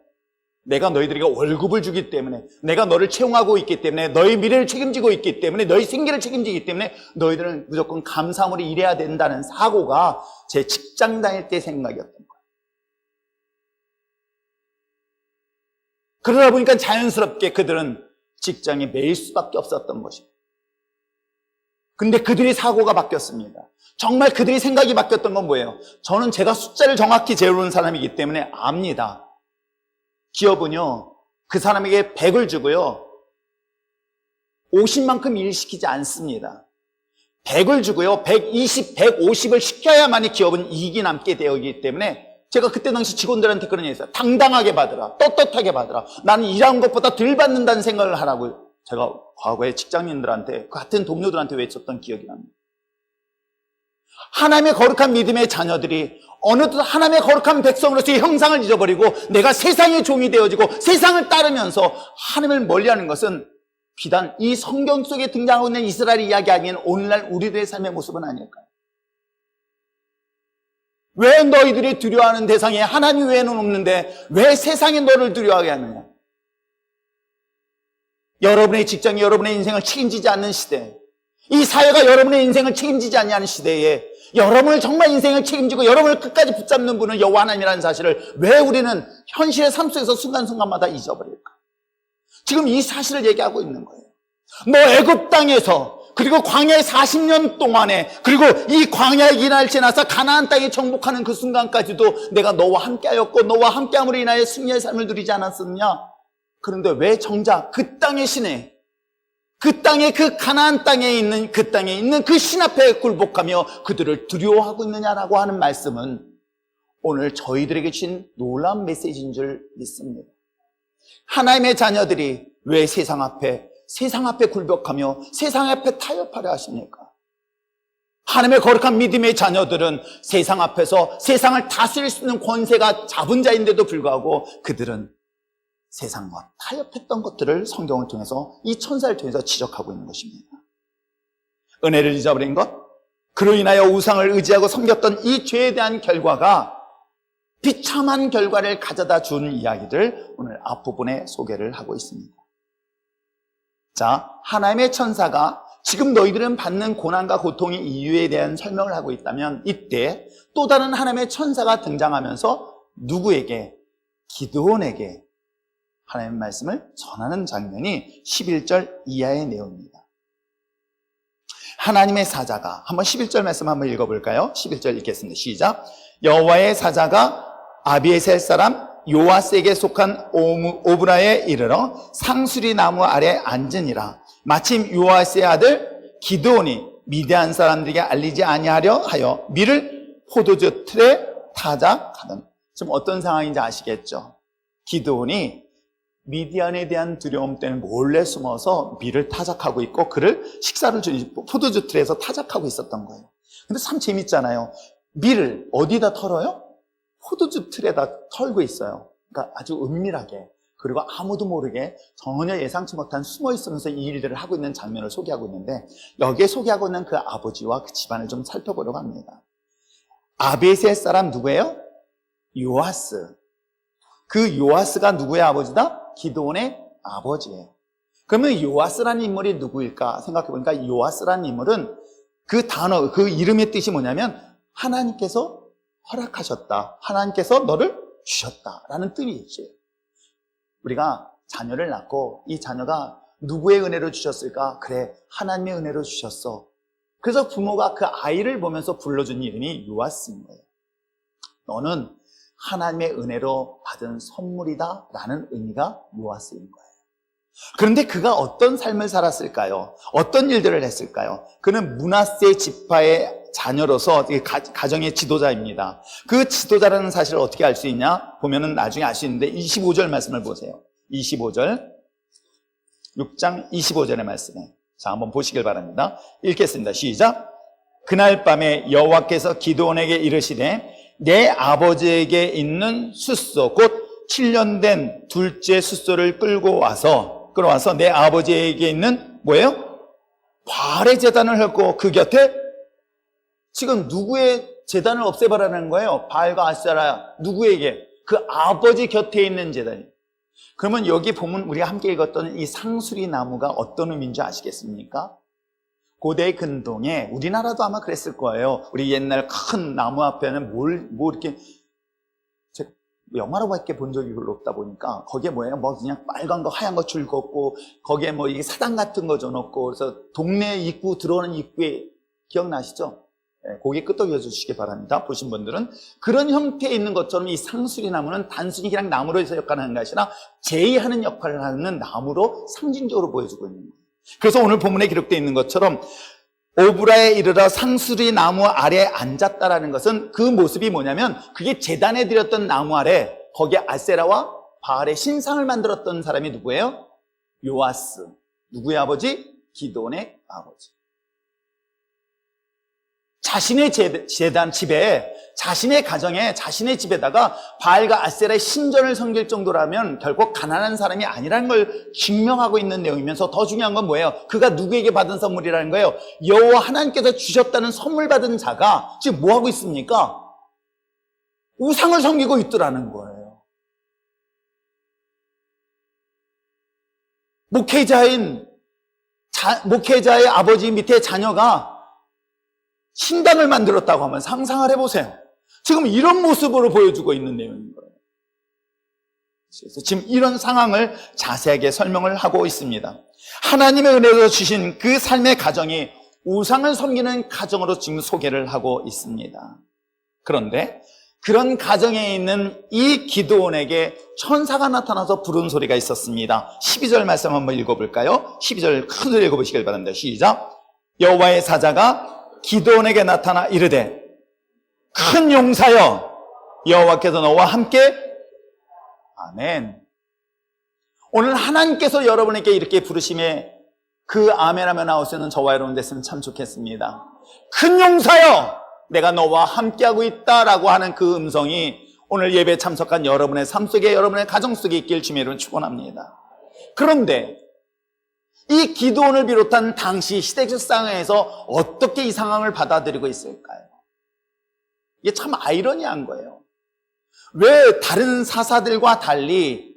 내가 너희들에게 월급을 주기 때문에, 내가 너를 채용하고 있기 때문에, 너희 미래를 책임지고 있기 때문에, 너희 생계를 책임지기 때문에 너희들은 무조건 감사함으로 일해야 된다는 사고가 제 직장 다닐 때 생각이었던 거예요. 그러다 보니까 자연스럽게 그들은 직장에 매일 수밖에 없었던 것입니다. 근데 그들의 사고가 바뀌었습니다. 정말 그들의 생각이 바뀌었던 건 뭐예요? 저는 제가 숫자를 정확히 재우는 사람이기 때문에 압니다. 기업은요, 그 사람에게 100을 주고요, 50만큼 일 시키지 않습니다. 100을 주고요, 120, 150을 시켜야만이 기업은 이익이 남게 되기 때문에 제가 그때 당시 직원들한테 그런 얘기 했어요. 당당하게 받으라. 떳떳하게 받으라. 나는 일한 것보다 덜 받는다는 생각을 하라고 제가 과거에 직장인들한테, 같은 동료들한테 외쳤던 기억이 납니다. 하나님의 거룩한 믿음의 자녀들이 어느덧 하나님의 거룩한 백성으로서의 형상을 잊어버리고 내가 세상의 종이 되어지고 세상을 따르면서 하나님을 멀리하는 것은 비단 이 성경 속에 등장하고 있는 이스라엘 이야기 아닌 오늘날 우리들의 삶의 모습은 아닐까요? 왜 너희들이 두려워하는 대상에 하나님 외에는 없는데 왜 세상이 너를 두려워하게 하느냐? 여러분의 직장이 여러분의 인생을 책임지지 않는 시대, 이 사회가 여러분의 인생을 책임지지 않는 시대에 여러분을 정말 인생을 책임지고 여러분을 끝까지 붙잡는 분은 여호와 하나님이라는 사실을 왜 우리는 현실의 삶 속에서 순간순간마다 잊어버릴까? 지금 이 사실을 얘기하고 있는 거예요. 너 애굽 땅에서, 그리고 광야의 40년 동안에, 그리고 이 광야의 기간을 지나서 가나안 땅에 정복하는 그 순간까지도 내가 너와 함께하였고 너와 함께함으로 인하여 승리의 삶을 누리지 않았었냐? 그런데 왜 정작 그 땅의 신에, 그 땅에, 그 가나안 땅에 있는 그 신 앞에 굴복하며 그들을 두려워하고 있느냐라고 하는 말씀은 오늘 저희들에게 주신 놀라운 메시지인 줄 믿습니다. 하나님의 자녀들이 왜 세상 앞에 굴복하며 세상 앞에 타협하려 하십니까? 하나님의 거룩한 믿음의 자녀들은 세상 앞에서 세상을 다스릴 수 있는 권세가 잡은 자인데도 불구하고 그들은 세상과 타협했던 것들을 성경을 통해서, 이 천사를 통해서 지적하고 있는 것입니다. 은혜를 잊어버린 것, 그로 인하여 우상을 의지하고 섬겼던 이 죄에 대한 결과가 비참한 결과를 가져다 준 이야기를 오늘 앞부분에 소개를 하고 있습니다. 자, 하나님의 천사가 지금 너희들은 받는 고난과 고통의 이유에 대한 설명을 하고 있다면, 이때 또 다른 하나님의 천사가 등장하면서 누구에게? 기드온에게 하나님의 말씀을 전하는 장면이 11절 이하의 내용입니다. 하나님의 사자가, 한번 11절 말씀 한번 읽어볼까요? 11절 읽겠습니다. 시작. 여호와의 사자가 아비에셀 사람 요아스에게 속한 오브라에 이르러 상수리 나무 아래 앉으니라. 마침 요아스의 아들 기드온이 미디안 사람들에게 알리지 아니하려 하여 밀을 포도주 틀에 타작하던. 지금 어떤 상황인지 아시겠죠? 기드온이 미디안에 대한 두려움 때문에 몰래 숨어서 밀을 타작하고 있고 그를 식사를 포도주 틀에서 타작하고 있었던 거예요. 근데 참 재밌잖아요. 밀을 어디다 털어요? 포도주 틀에다 털고 있어요. 그러니까 아주 은밀하게, 그리고 아무도 모르게 전혀 예상치 못한 숨어 있으면서 이 일들을 하고 있는 장면을 소개하고 있는데, 여기에 소개하고 있는 그 아버지와 그 집안을 좀 살펴보려고 합니다. 아비에셀 사람 누구예요? 요아스. 그 요아스가 누구의 아버지다? 기드온의 아버지예요. 그러면 요아스라는 인물이 누구일까 생각해보니까, 요아스라는 인물은 그 단어, 그 이름의 뜻이 뭐냐면 하나님께서 허락하셨다, 하나님께서 너를 주셨다라는 뜻이 있어요. 우리가 자녀를 낳고 이 자녀가 누구의 은혜로 주셨을까? 그래, 하나님의 은혜로 주셨어. 그래서 부모가 그 아이를 보면서 불러준 이름이 요아스인 거예요. 너는 하나님의 은혜로 받은 선물이다 라는 의미가 요아스인 거예요. 그런데 그가 어떤 삶을 살았을까요? 어떤 일들을 했을까요? 그는 므낫세 지파의 자녀로서 가정의 지도자입니다. 그 지도자라는 사실을 어떻게 알 수 있냐? 보면은 나중에 알 수 있는데 25절 말씀을 보세요. 25절, 6장 25절의 말씀에, 자, 한번 보시길 바랍니다. 읽겠습니다. 시작. 그날 밤에 여호와께서 기드온에게 이르시되 내 아버지에게 있는 숫소 곧 7년 된 둘째 숫소를 끌어와서 내 아버지에게 있는 뭐예요? 바알의 제단을 헐고 그 곁에, 지금 누구의 제단을 없애버리는 거예요? 바알과 아세라. 누구에게? 그 아버지 곁에 있는 제단이에요. 그러면 여기 보면 우리가 함께 읽었던 이 상수리 나무가 어떤 의미인지 아시겠습니까? 고대 근동에, 우리나라도 아마 그랬을 거예요. 우리 옛날 큰 나무 앞에는 뭐 이렇게, 영화로밖에 본 적이 별로 없다 보니까 거기에 뭐예요? 뭐 그냥 빨간 거 하얀 거 줄 걷고 거기에 뭐 이게 사당 같은 거 줘놓고, 그래서 동네 입구 들어오는 입구에, 기억나시죠? 네, 고개 끄덕여 주시기 바랍니다. 보신 분들은. 그런 형태에 있는 것처럼 이 상수리 나무는 단순히 그냥 나무로 해서 역할을 하는 것이 아니라 제의하는 역할을 하는 나무로 상징적으로 보여주고 있는 거예요. 그래서 오늘 본문에 기록되어 있는 것처럼 오브라에 이르러 상수리 나무 아래에 앉았다라는 것은 그 모습이 뭐냐면, 그게 제단에 드렸던 나무 아래, 거기에 아세라와 바알의 신상을 만들었던 사람이 누구예요? 요아스. 누구의 아버지? 기드온의 아버지. 자신의 제단 집에, 자신의 가정에, 자신의 집에다가 바알과 아세라의 신전을 섬길 정도라면 결국 가난한 사람이 아니라는 걸 증명하고 있는 내용이면서, 더 중요한 건 뭐예요? 그가 누구에게 받은 선물이라는 거예요? 여호와 하나님께서 주셨다는 선물 받은 자가 지금 뭐 하고 있습니까? 우상을 섬기고 있더라는 거예요. 목회자의 아버지 밑에 자녀가 신당을 만들었다고 하면 상상을 해보세요. 지금 이런 모습으로 보여주고 있는 내용인 거예요. 그래서 지금 이런 상황을 자세하게 설명을 하고 있습니다. 하나님의 은혜로 주신 그 삶의 가정이 우상을 섬기는 가정으로 지금 소개를 하고 있습니다. 그런데 그런 가정에 있는 이 기드온에게 천사가 나타나서 부른 소리가 있었습니다. 12절 말씀 한번 읽어볼까요? 12절 큰 소리 읽어보시길 바랍니다. 시작. 여호와의 사자가 기드온에게 나타나 이르되 큰 용사여 여호와께서 너와 함께. 아멘. 오늘 하나님께서 여러분에게 이렇게 부르심에 그 아멘 하며 나올 수 있는 저와 여러분 됐으면 참 좋겠습니다. 큰 용사여 내가 너와 함께하고 있다라고 하는 그 음성이 오늘 예배에 참석한 여러분의 삶 속에, 여러분의 가정 속에 있길 주님의 이름으로 축원합니다. 그런데 이 기드온을 비롯한 당시 시대적 상황에서 어떻게 이 상황을 받아들이고 있을까요? 이게 참 아이러니한 거예요. 왜 다른 사사들과 달리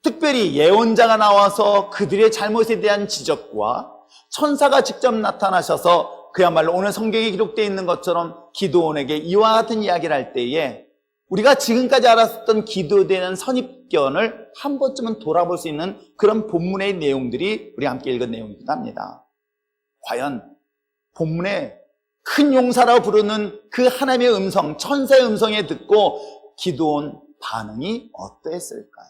특별히 예언자가 나와서 그들의 잘못에 대한 지적과 천사가 직접 나타나셔서 그야말로 오늘 성경에 기록되어 있는 것처럼 기드온에게 이와 같은 이야기를 할 때에 우리가 지금까지 알았었던 기드온에 대한 선입견을 한 번쯤은 돌아볼 수 있는 그런 본문의 내용들이 우리 함께 읽은 내용이기도 합니다. 과연 본문에 큰 용사라고 부르는 그 하나님의 음성, 천사의 음성에 듣고 기드온 반응이 어떠했을까요?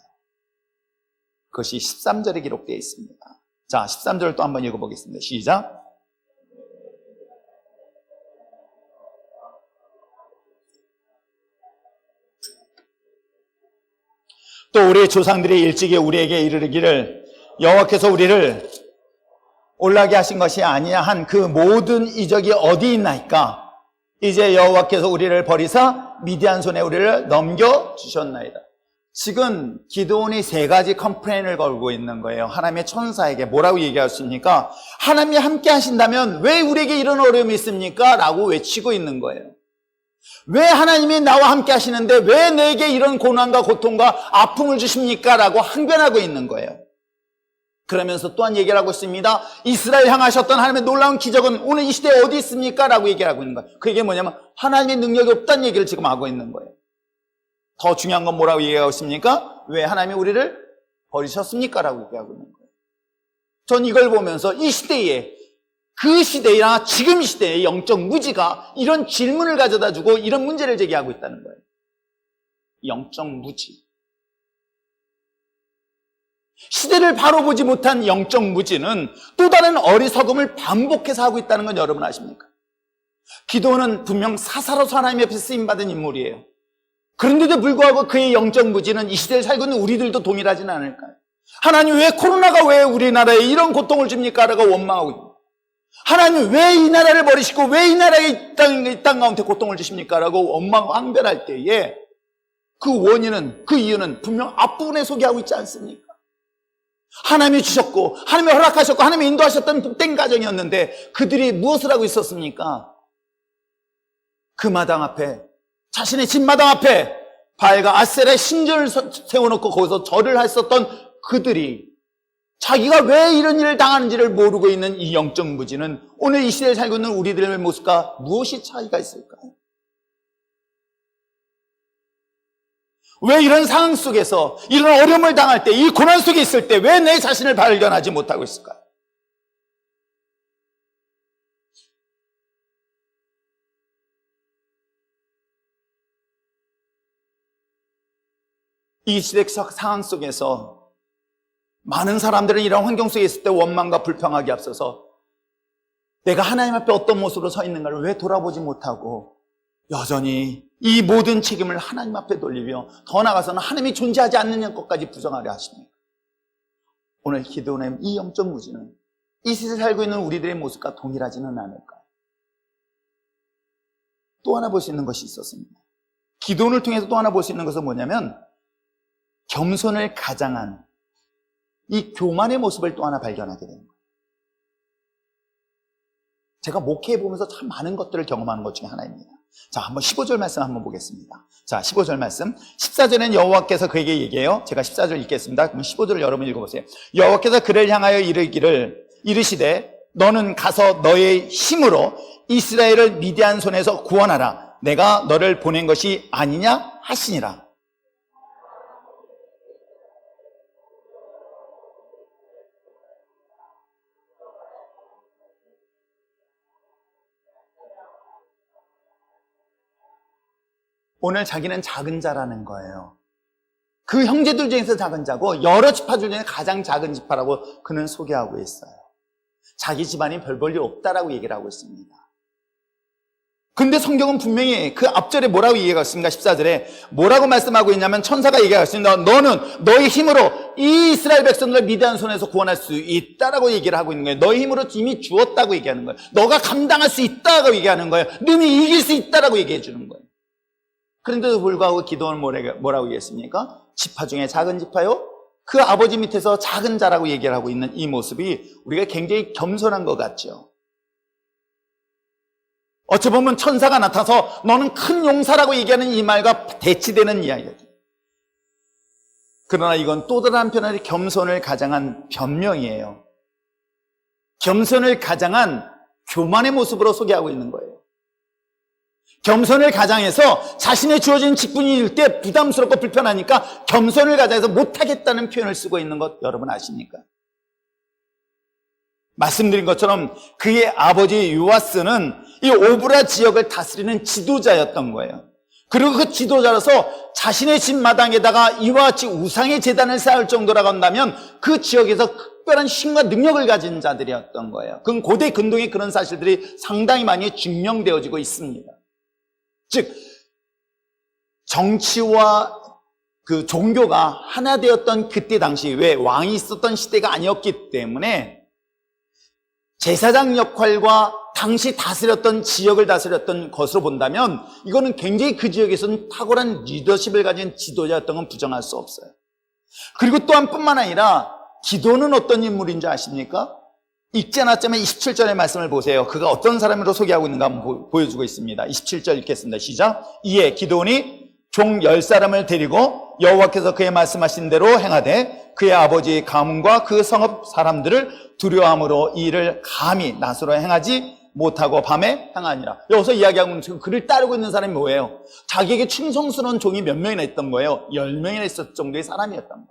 그것이 13절에 기록되어 있습니다. 자, 13절 또 한번 읽어보겠습니다. 시작. 또 우리 조상들이 일찍이 우리에게 이르기를 여호와께서 우리를 올라게 하신 것이 아니냐 한 그 모든 이적이 어디 있나이까? 이제 여호와께서 우리를 버리사 미디안 손에 우리를 넘겨주셨나이다. 지금 기드온이 세 가지 컴플레인을 걸고 있는 거예요. 하나님의 천사에게 뭐라고 얘기하십니까? 하나님이 함께 하신다면 왜 우리에게 이런 어려움이 있습니까? 라고 외치고 있는 거예요. 왜 하나님이 나와 함께 하시는데 왜 내게 이런 고난과 고통과 아픔을 주십니까? 라고 항변하고 있는 거예요. 그러면서 또한 얘기를 하고 있습니다. 이스라엘 향하셨던 하나님의 놀라운 기적은 오늘 이 시대에 어디 있습니까? 라고 얘기를 하고 있는 거예요. 그게 뭐냐면 하나님의 능력이 없다는 얘기를 지금 하고 있는 거예요. 더 중요한 건 뭐라고 얘기하고 있습니까? 왜 하나님이 우리를 버리셨습니까? 라고 얘기하고 있는 거예요. 전 이걸 보면서 이 시대에 그 시대나 지금 시대의 영적 무지가 이런 질문을 가져다 주고 이런 문제를 제기하고 있다는 거예요. 영적 무지. 시대를 바로 보지 못한 영적 무지는 또 다른 어리석음을 반복해서 하고 있다는 건 여러분 아십니까? 기드온은 분명 사사로서 하나님 옆에 쓰임받은 인물이에요. 그런데도 불구하고 그의 영적 무지는 이 시대를 살고 있는 우리들도 동일하지는 않을까요? 하나님 왜 코로나가 왜 우리나라에 이런 고통을 줍니까? 라고 원망하고 있는 거예요. 하나님 왜 이 나라를 버리시고 왜 이 나라에 이 땅 가운데 고통을 주십니까? 라고 원망 항변할 때에 그 원인은, 그 이유는 분명 앞부분에 소개하고 있지 않습니까? 하나님이 주셨고 하나님이 허락하셨고 하나님이 인도하셨던 복된 가정이었는데 그들이 무엇을 하고 있었습니까? 그 마당 앞에, 자신의 집 마당 앞에 바알과 아세라의 신전을 세워놓고 거기서 절을 했었던 그들이 자기가 왜 이런 일을 당하는지를 모르고 있는 이 영적 무지는 오늘 이 시대에 살고 있는 우리들의 모습과 무엇이 차이가 있을까요? 왜 이런 상황 속에서 이런 어려움을 당할 때, 이 고난 속에 있을 때 왜 내 자신을 발견하지 못하고 있을까요? 이 시대적 상황 속에서 많은 사람들은 이런 환경 속에 있을 때 원망과 불평하기 앞서서 내가 하나님 앞에 어떤 모습으로 서 있는가를 왜 돌아보지 못하고 여전히 이 모든 책임을 하나님 앞에 돌리며 더 나아가서는 하나님이 존재하지 않는 것까지 부정하려 하십니다. 오늘 기드온의 이 영적 무지는 이 시대에 살고 있는 우리들의 모습과 동일하지는 않을까요? 또 하나 볼 수 있는 것이 있었습니다. 기드온을 통해서 또 하나 볼 수 있는 것은 뭐냐면 겸손을 가장한 이 교만의 모습을 또 하나 발견하게 되는 거예요. 제가 목회해 보면서 참 많은 것들을 경험하는 것 중에 하나입니다. 자, 한번 15절 말씀 한번 보겠습니다. 자, 15절 말씀. 14절에는 여호와께서 그에게 얘기해요. 제가 14절 읽겠습니다. 그럼 15절을 여러분 읽어보세요. 여호와께서 그를 향하여 이르시되 너는 가서 너의 힘으로 이스라엘을 미디안 손에서 구원하라. 내가 너를 보낸 것이 아니냐 하시니라. 오늘 자기는 작은 자라는 거예요. 그 형제들 중에서 작은 자고 여러 지파들 중에 가장 작은 지파라고 그는 소개하고 있어요. 자기 집안이 별 볼 일 없다라고 얘기를 하고 있습니다. 근데 성경은 분명히 그 앞절에 뭐라고 얘기하고 있습니까? 14절에 뭐라고 말씀하고 있냐면 천사가 얘기하고 있습니다. 너는 너의 힘으로 이 이스라엘 백성들을 미디안 손에서 구원할 수 있다라고 얘기를 하고 있는 거예요. 너의 힘으로 이미 주었다고 얘기하는 거예요. 너가 감당할 수 있다고 얘기하는 거예요. 너는 이길 수 있다라고 얘기해 주는 거예요. 그런데도 불구하고 기도는 뭐라고 얘기했습니까? 지파 중에 작은 지파요? 그 아버지 밑에서 작은 자라고 얘기를 하고 있는 이 모습이 우리가 굉장히 겸손한 것 같죠. 어찌 보면 천사가 나타나서 너는 큰 용사라고 얘기하는 이 말과 대치되는 이야기죠. 그러나 이건 또 다른 한편으로 겸손을 가장한 변명이에요. 겸손을 가장한 교만의 모습으로 소개하고 있는 거예요. 겸손을 가장해서 자신의 주어진 직분이 일 때 부담스럽고 불편하니까 겸손을 가장해서 못하겠다는 표현을 쓰고 있는 것 여러분 아십니까? 말씀드린 것처럼 그의 아버지 요아스는 이 오브라 지역을 다스리는 지도자였던 거예요. 그리고 그 지도자로서 자신의 집 마당에다가 이와 같이 우상의 제단을 쌓을 정도라고 한다면 그 지역에서 특별한 힘과 능력을 가진 자들이었던 거예요. 그건 고대 근동에 그런 사실들이 상당히 많이 증명되어지고 있습니다. 즉 정치와 그 종교가 하나 되었던 그때 당시, 왜 왕이 있었던 시대가 아니었기 때문에 제사장 역할과 당시 다스렸던 지역을 다스렸던 것으로 본다면 이거는 굉장히 그 지역에서는 탁월한 리더십을 가진 지도자였던 건 부정할 수 없어요. 그리고 또한 뿐만 아니라 기도는 어떤 인물인 줄 아십니까? 읽지 않았지만 27절의 말씀을 보세요. 그가 어떤 사람으로 소개하고 있는가 한번 보여주고 있습니다. 27절 읽겠습니다. 시작. 이에 기드온이 종 10사람을 데리고 여호와께서 그의 말씀하신 대로 행하되 그의 아버지 가문과 그 성읍 사람들을 두려워함으로 이 일을 감히 낫으로 행하지 못하고 밤에 행하니라. 여기서 이야기하고 있는 지금 그를 따르고 있는 사람이 뭐예요? 자기에게 충성스러운 종이 몇 명이나 있던 거예요? 10명이나 있었을 정도의 사람이었던 거예요.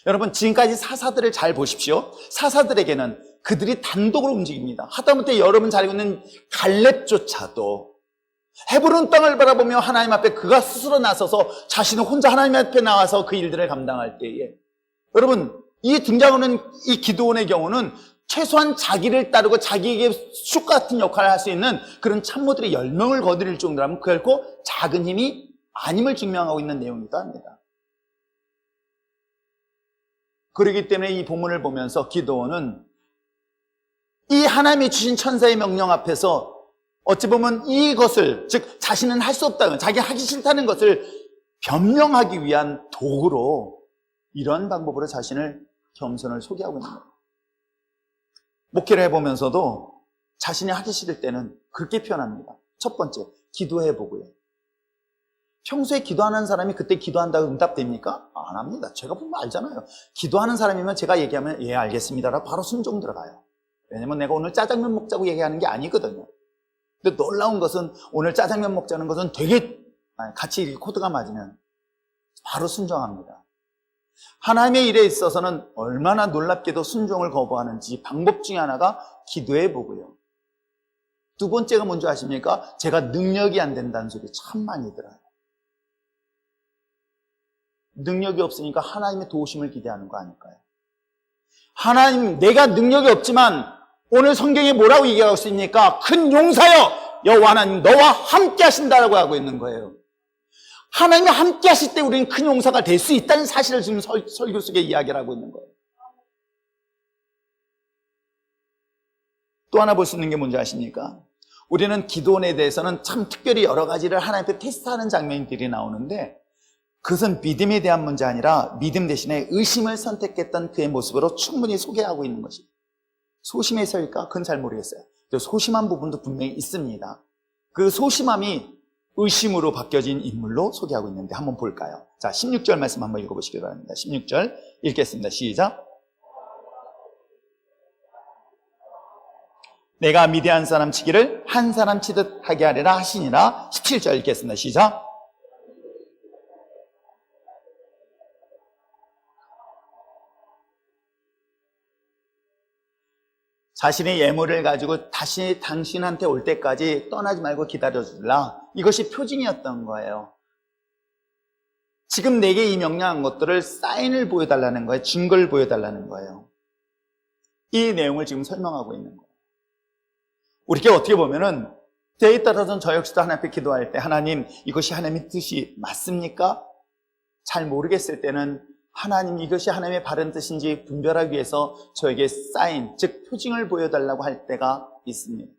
여러분 지금까지 사사들을 잘 보십시오. 사사들에게는 그들이 단독으로 움직입니다. 하다못해 여러분 잘 알고 있는 갈렙조차도 헤브론 땅을 바라보며 하나님 앞에 그가 스스로 나서서 자신은 혼자 하나님 앞에 나와서 그 일들을 감당할 때에 여러분 이 등장하는 이 기드온의 경우는 최소한 자기를 따르고 자기에게 쑥 같은 역할을 할 수 있는 그런 참모들이 10명을 거느릴 정도라면 결코 작은 힘이 아님을 증명하고 있는 내용이기도 합니다. 그렇기 때문에 이 본문을 보면서 기드온은 이 하나님이 주신 천사의 명령 앞에서 어찌 보면 이것을, 즉 자신은 할 수 없다는, 자기 하기 싫다는 것을 변명하기 위한 도구로 이런 방법으로 자신을 겸손을 소개하고 있는 거예요. 목회를 해보면서도 자신이 하기 싫을 때는 그렇게 표현합니다. 첫 번째, 기도해보고요. 평소에 기도하는 사람이 그때 기도한다고 응답됩니까? 안 합니다. 제가 보면 알잖아요. 기도하는 사람이면 제가 얘기하면 예 알겠습니다라고 바로 순종 들어가요. 왜냐면 내가 오늘 짜장면 먹자고 얘기하는 게 아니거든요. 근데 놀라운 것은 오늘 짜장면 먹자는 것은 되게 같이 코드가 맞으면 바로 순종합니다. 하나님의 일에 있어서는 얼마나 놀랍게도 순종을 거부하는지 방법 중에 하나가 기도해보고요. 두 번째가 뭔지 아십니까? 제가 능력이 안 된다는 소리 참 많이 들어요. 능력이 없으니까 하나님의 도우심을 기대하는 거 아닐까요? 하나님, 내가 능력이 없지만 오늘 성경에 뭐라고 얘기하고 있습니까? 큰 용사여 여호와 하나님 너와 함께 하신다라고 하고 있는 거예요. 하나님이 함께 하실 때 우리는 큰 용사가 될 수 있다는 사실을 지금 설교 속에 이야기를 하고 있는 거예요. 또 하나 볼 수 있는 게 뭔지 아십니까? 우리는 기도원에 대해서는 참 특별히 여러 가지를 하나님 앞에 테스트하는 장면들이 나오는데 그것은 믿음에 대한 문제 아니라 믿음 대신에 의심을 선택했던 그의 모습으로 충분히 소개하고 있는 것입니다. 소심해서일까? 그건 잘 모르겠어요. 소심한 부분도 분명히 있습니다. 그 소심함이 의심으로 바뀌어진 인물로 소개하고 있는데 한번 볼까요? 자, 16절 말씀 한번 읽어보시기 바랍니다. 16절 읽겠습니다. 시작. 내가 미디안 사람 치기를 한 사람 치듯 하게 하리라 하시니라. 17절 읽겠습니다. 시작. 자신의 예물을 가지고 다시 당신한테 올 때까지 떠나지 말고 기다려주라. 이것이 표징이었던 거예요. 지금 내게 이 명령한 것들을 사인을 보여달라는 거예요. 증거를 보여달라는 거예요. 이 내용을 지금 설명하고 있는 거예요. 우리가 어떻게 보면은 때에 따라서는 저 역시도 하나님 앞에 기도할 때 하나님 이것이 하나님의 뜻이 맞습니까? 잘 모르겠을 때는 하나님 이것이 하나님의 바른 뜻인지 분별하기 위해서 저에게 사인, 즉 표징을 보여달라고 할 때가 있습니다.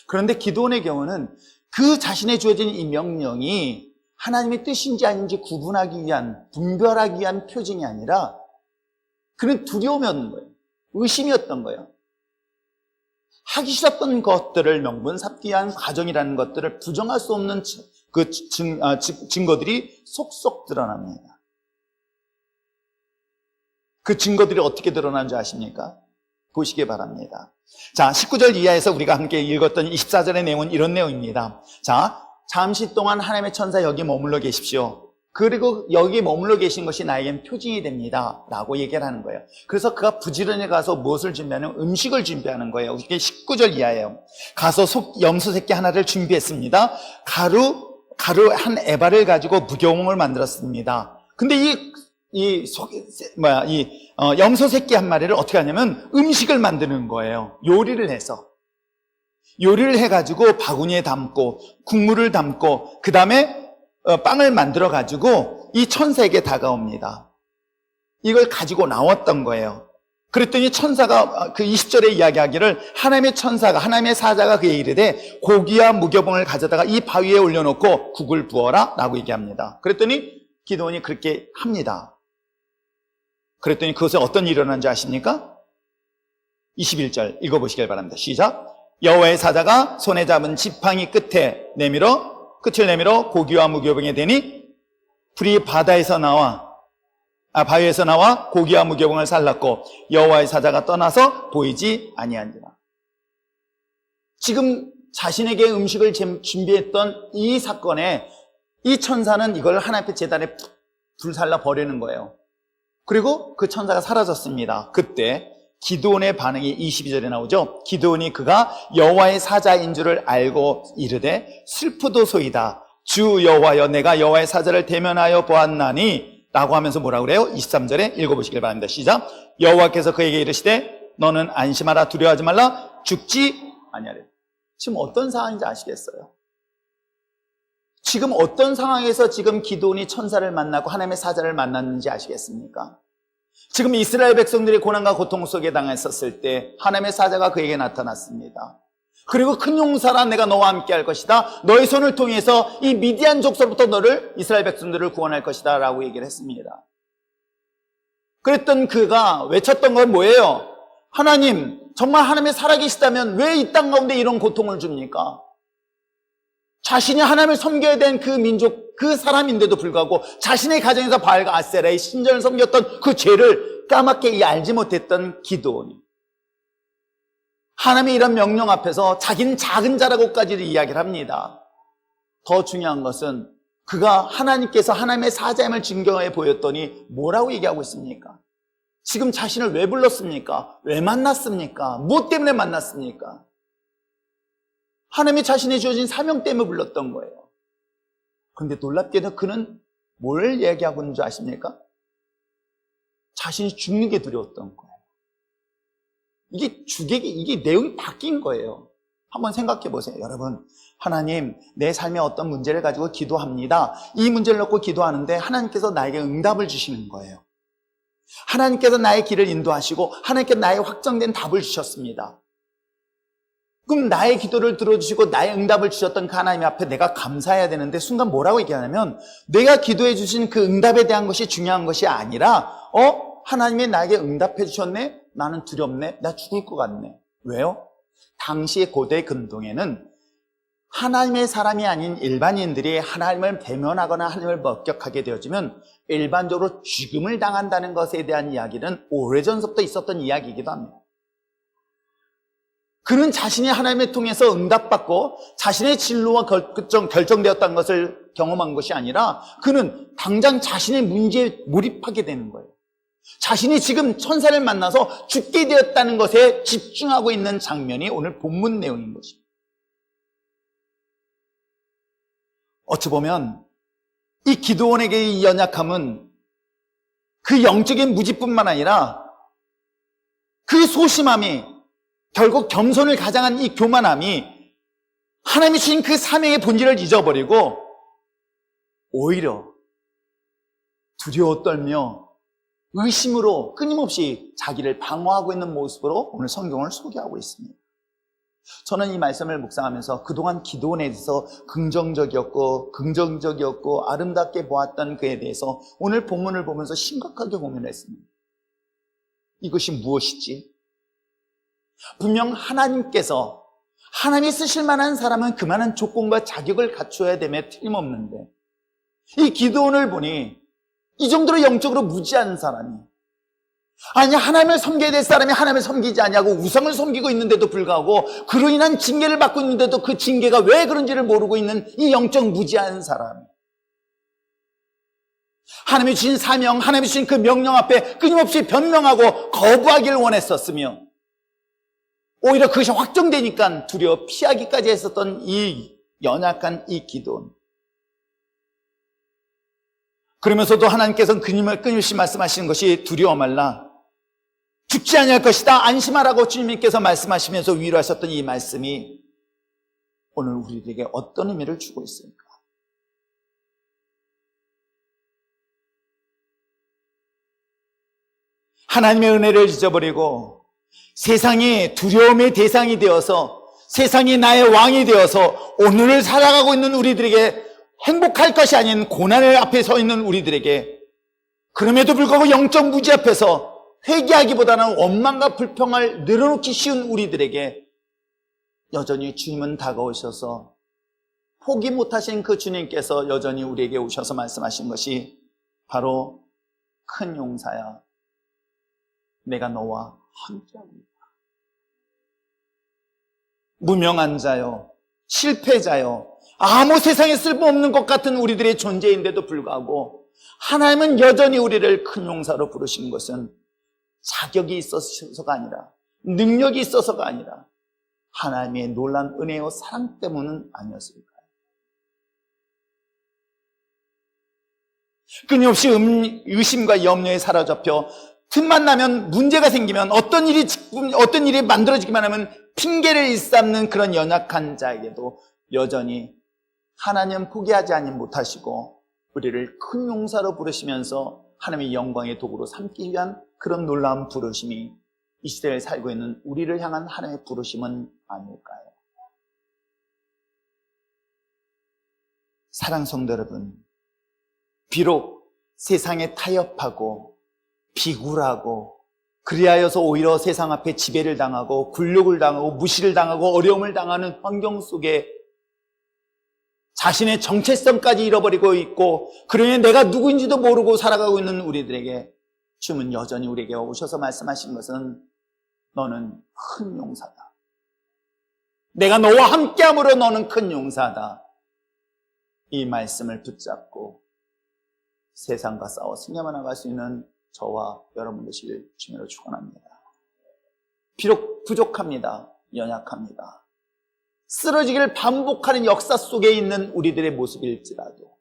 그런데 기도원의 경우는 그 자신의 주어진 이 명령이 하나님의 뜻인지 아닌지 구분하기 위한, 분별하기 위한 표징이 아니라 그는 두려움이었던 거예요. 의심이었던 거예요. 하기 싫었던 것들을 명분 삼기 위한 과정이라는 것들을 부정할 수 없는 그 증거들이 속속 드러납니다. 그 증거들이 어떻게 드러나는지 아십니까? 보시기 바랍니다. 자, 19절 이하에서 우리가 함께 읽었던 24절의 내용은 이런 내용입니다. 자, 잠시 동안 하나님의 천사 여기 머물러 계십시오. 그리고 여기 머물러 계신 것이 나에겐 표징이 됩니다 라고 얘기를 하는 거예요. 그래서 그가 부지런히 가서 무엇을 준비하냐면 음식을 준비하는 거예요. 이게 19절 이하예요. 가서 염소 새끼 하나를 준비했습니다. 가루 한 에바를 가지고 무교봉을 만들었습니다. 근데 염소 새끼 한 마리를 어떻게 하냐면 음식을 만드는 거예요. 요리를 해가지고 바구니에 담고 국물을 담고 그 다음에 빵을 만들어가지고 이 천사에게 다가옵니다. 이걸 가지고 나왔던 거예요. 그랬더니 천사가 그 20절에 이야기하기를 하나님의 천사가, 하나님의 사자가 그에게 이르되 고기와 무교봉을 가져다가 이 바위에 올려놓고 국을 부어라 라고 얘기합니다. 그랬더니 기드온이 그렇게 합니다. 그랬더니 그것에 어떤 일이 일어난지 아십니까? 21절 읽어보시길 바랍니다. 시작. 여호와의 사자가 손에 잡은 지팡이 끝을 내밀어 고기와 무교봉에 대니 불이 바위에서 나와 고기와 무교봉을 살랐고 여호와의 사자가 떠나서 보이지 아니한지라. 지금 자신에게 음식을 준비했던 이 사건에 이 천사는 이걸 하나님 앞에 제단에 불살라 버리는 거예요. 그리고 그 천사가 사라졌습니다. 그때 기드온의 반응이 22절에 나오죠. 기드온이 그가 여호와의 사자인 줄을 알고 이르되 슬프도소이다. 주 여호와여, 내가 여호와의 사자를 대면하여 보았나니 라고 하면서 뭐라 그래요? 23절에 읽어보시길 바랍니다. 시작. 여호와께서 그에게 이르시되 너는 안심하라, 두려워하지 말라, 죽지 아니하리라. 지금 어떤 상황인지 아시겠어요? 지금 어떤 상황에서 지금 기드온이 천사를 만나고 하나님의 사자를 만났는지 아시겠습니까? 지금 이스라엘 백성들이 고난과 고통 속에 당했었을 때 하나님의 사자가 그에게 나타났습니다. 그리고 큰 용사라 내가 너와 함께 할 것이다. 너의 손을 통해서 이 미디안 족속부터 너를, 이스라엘 백성들을 구원할 것이다 라고 얘기를 했습니다. 그랬던 그가 외쳤던 건 뭐예요? 하나님, 정말 하나님이 살아계시다면 왜 이 땅 가운데 이런 고통을 줍니까? 자신이 하나님을 섬겨야 된 그 민족, 그 사람인데도 불구하고 자신의 가정에서 바알과 아세라의 신전을 섬겼던 그 죄를 까맣게 알지 못했던 기드온이 하나님의 이런 명령 앞에서 자기는 작은 자라고까지도 이야기를 합니다. 더 중요한 것은 그가 하나님께서 하나님의 사자임을 증거해 보였더니 뭐라고 얘기하고 있습니까? 지금 자신을 왜 불렀습니까? 왜 만났습니까? 무엇 때문에 만났습니까? 하나님이 자신이 주어진 사명 때문에 불렀던 거예요. 그런데 놀랍게도 그는 뭘 얘기하고 있는 줄 아십니까? 자신이 죽는 게 두려웠던 거예요. 이게 내용이 바뀐 거예요. 한번 생각해 보세요. 여러분, 하나님, 내 삶에 어떤 문제를 가지고 기도합니다. 이 문제를 놓고 기도하는데 하나님께서 나에게 응답을 주시는 거예요. 하나님께서 나의 길을 인도하시고 하나님께서 나의 확정된 답을 주셨습니다. 그럼 나의 기도를 들어주시고 나의 응답을 주셨던 그 하나님 앞에 내가 감사해야 되는데 순간 뭐라고 얘기하냐면 내가 기도해 주신 그 응답에 대한 것이 중요한 것이 아니라 하나님이 나에게 응답해 주셨네? 나는 두렵네? 나 죽을 것 같네. 왜요? 당시 고대 근동에는 하나님의 사람이 아닌 일반인들이 하나님을 배면하거나 하나님을 목격하게 되어지면 일반적으로 죽음을 당한다는 것에 대한 이야기는 오래전부터 있었던 이야기이기도 합니다. 그는 자신이 하나님을 통해서 응답받고 자신의 진로와 결정되었다는 것을 경험한 것이 아니라 그는 당장 자신의 문제에 몰입하게 되는 거예요. 자신이 지금 천사를 만나서 죽게 되었다는 것에 집중하고 있는 장면이 오늘 본문 내용인 것입니다. 어찌 보면 이 기드온에게의 이 연약함은 그 영적인 무지뿐만 아니라 그 소심함이 결국 겸손을 가장한 이 교만함이 하나님이 주신 그 사명의 본질을 잊어버리고 오히려 두려워 떨며 의심으로 끊임없이 자기를 방어하고 있는 모습으로 오늘 성경을 소개하고 있습니다. 저는 이 말씀을 묵상하면서 그동안 기도원에 대해서 긍정적이었고 아름답게 보았던 그에 대해서 오늘 본문을 보면서 심각하게 고민했습니다. 이것이 무엇이지? 분명 하나님께서 하나님이 쓰실 만한 사람은 그만한 조건과 자격을 갖춰야 됨에 틀림없는데 이 기드온을 보니 이 정도로 영적으로 무지한 사람이 아니 하나님을 섬겨야 될 사람이 하나님을 섬기지 않냐고 우상을 섬기고 있는데도 불구하고 그로 인한 징계를 받고 있는데도 그 징계가 왜 그런지를 모르고 있는 이 영적 무지한 사람, 하나님이 주신 사명, 하나님이 주신 그 명령 앞에 끊임없이 변명하고 거부하기를 원했었으며 오히려 그것이 확정되니까 두려워 피하기까지 했었던 이 연약한 이 기도원. 그러면서도 하나님께서는 끊임없이 말씀하시는 것이 두려워 말라, 죽지 아니할 것이다, 안심하라고 주님께서 말씀하시면서 위로하셨던 이 말씀이 오늘 우리에게 어떤 의미를 주고 있습니까? 하나님의 은혜를 잊어버리고 세상이 두려움의 대상이 되어서 세상이 나의 왕이 되어서 오늘을 살아가고 있는 우리들에게 행복할 것이 아닌 고난의 앞에 서 있는 우리들에게, 그럼에도 불구하고 영적 무지 앞에서 회개하기보다는 원망과 불평을 늘어놓기 쉬운 우리들에게 여전히 주님은 다가오셔서 포기 못하신 그 주님께서 여전히 우리에게 오셔서 말씀하신 것이 바로 큰 용사야, 내가 너와 함께합니다. 무명한 자요, 실패자요, 아무 세상에 쓸모없는 것 같은 우리들의 존재인데도 불구하고 하나님은 여전히 우리를 큰 용사로 부르신 것은 자격이 있어서가 아니라, 능력이 있어서가 아니라 하나님의 놀라운 은혜와 사랑 때문은 아니었을까요? 끊임없이 의심과 염려에 사로잡혀 틈만 나면, 문제가 생기면, 어떤 일이 만들어지기만 하면 핑계를 일삼는 그런 연약한 자에게도 여전히 하나님 포기하지 못하시고 우리를 큰 용사로 부르시면서 하나님의 영광의 도구로 삼기 위한 그런 놀라운 부르심이 이 시대에 살고 있는 우리를 향한 하나님의 부르심은 아닐까요? 사랑하는 성도 여러분, 비록 세상에 타협하고 비굴하고 그리하여서 오히려 세상 앞에 지배를 당하고 굴욕을 당하고 무시를 당하고 어려움을 당하는 환경 속에 자신의 정체성까지 잃어버리고 있고 그러니 내가 누구인지도 모르고 살아가고 있는 우리들에게 주님은 여전히 우리에게 오셔서 말씀하신 것은 너는 큰 용사다, 내가 너와 함께함으로 너는 큰 용사다, 이 말씀을 붙잡고 세상과 싸워 승리하며 나갈 수 있는 저와 여러분 되시길 주님으로 축원합니다. 비록 부족합니다, 연약합니다, 쓰러지기를 반복하는 역사 속에 있는 우리들의 모습일지라도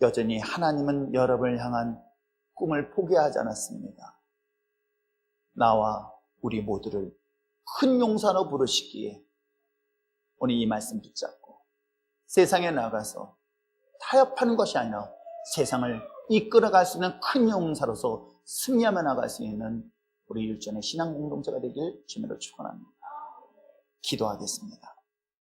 여전히 하나님은 여러분을 향한 꿈을 포기하지 않았습니다. 나와 우리 모두를 큰 용사로 부르시기에 오늘 이 말씀 붙잡고 세상에 나가서 타협하는 것이 아니라 세상을 이끌어갈 수 있는 큰 용사로서 승리하며 나갈 수 있는 우리 율전의 신앙 공동체가 되길 주님으로 축원합니다. 기도하겠습니다.